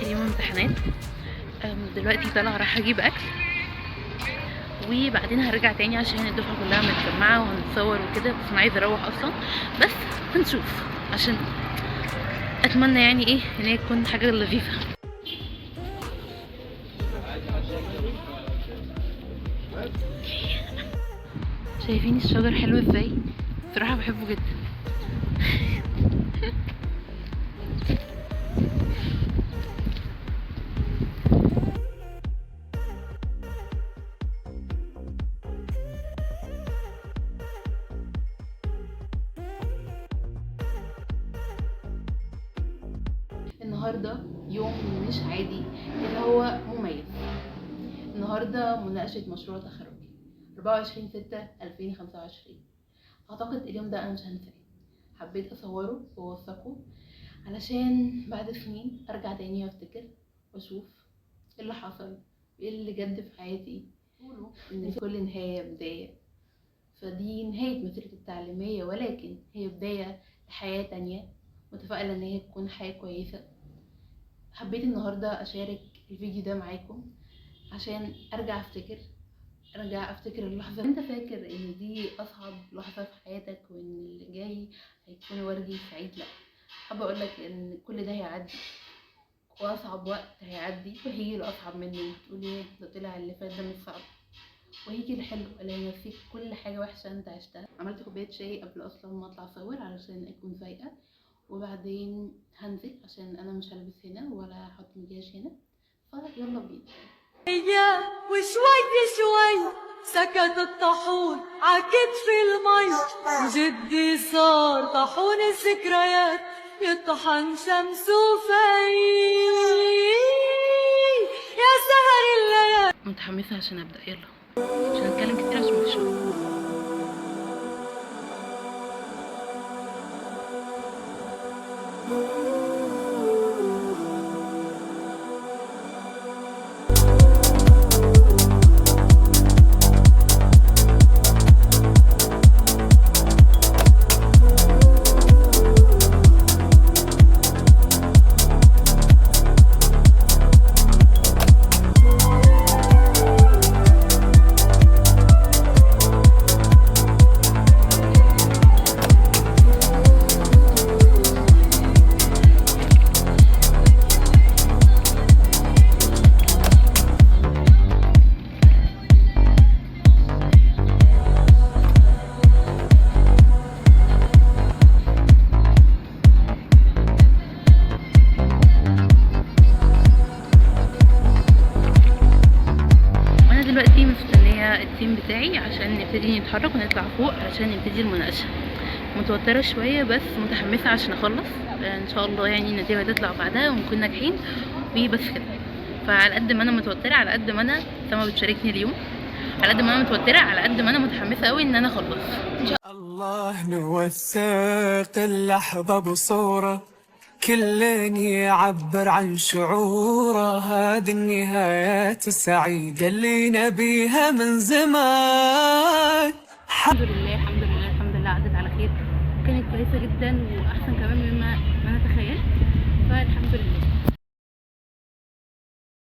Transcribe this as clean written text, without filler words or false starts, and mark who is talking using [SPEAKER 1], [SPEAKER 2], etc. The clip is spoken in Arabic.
[SPEAKER 1] اخر يوم امتحانات. دلوقتي طالعه رايحه اجيب اكل، وبعدين هرجع تاني عشان الدفعه كلها متجمعه وهنتصور وكده. بس انا عايزه اروح اصلا، بس هنشوف عشان اتمنى يعني ايه ان هي تكون حاجه لطيفه. شايفين الشجر حلو ازاي؟ بصراحه بحبه جدا. النهارده يوم مش عادي، اللي هو مميز. النهارده مناقشه مشروع تخرجي 24/6/2025. اعتقد اليوم ده انا مش هنساه. حبيت اصوره واوثقه علشان بعد سنين ارجع تاني وافتكر واشوف ايه اللي حصل، ايه اللي جد في حياتي. ان كل نهايه بدايه، فدي نهايه مسيرتي التعليميه، ولكن هي بدايه لحياه تانية. متفائله ان هي تكون حياه كويسه. حبيت النهارده اشارك الفيديو ده معاكم عشان ارجع افتكر اللحظه. انت فاكر ان دي اصعب لحظه في حياتك وان اللي جاي هيكون وردي سعيد؟ لا، حابه اقول لك ان كل ده هيعدي، واصعب وقت هيعدي وهيجي الاصعب منه. تقولي ايه ده؟ طلع اللي فات ده مش صعب، وهيجي الحلو اللي هينسيك كل حاجه وحشه انت عشتها. عملت كوبايه شاي قبل اصلا ما اطلع اصور علشان اكون فايقه، وبعدين هنزل عشان انا مش هلبس هنا ولا هحط مكياج هنا. فيلا بينا.
[SPEAKER 2] وشوي شوي سكت الطاحون عكتف المي، وجدي صار طاحون الذكريات يطحن شمس وفي يا سهر الليالي.
[SPEAKER 1] متحمسه عشان ابدا، يلا عشان اتكلم كتير عشان مفيش وقت. دلوقتي مستنيه التيم بتاعي عشان نبتدي نتحرك ونطلع فوق علشان نبتدي المناقشه. متوتره شويه بس متحمسه عشان اخلص ان شاء الله. يعني النتيجه هتطلع بعدها ونكون ناجحين وبس كده. فعلى قد ما انا متوتره، على قد ما انا سما بتشاركني اليوم، على قد ما انا متوتره على قد ما انا متحمسه قوي ان انا اخلص.
[SPEAKER 3] الله نوثق اللحظه بصوره، كل يعبر عن شعوره. هذه النهايات السعيدة اللي نبيها من زمان.
[SPEAKER 1] الحمد لله الحمد لله الحمد لله، عدت على خير، كانت كويسة جدا وأحسن كمان مما أنا تخيلت. فالحمد لله.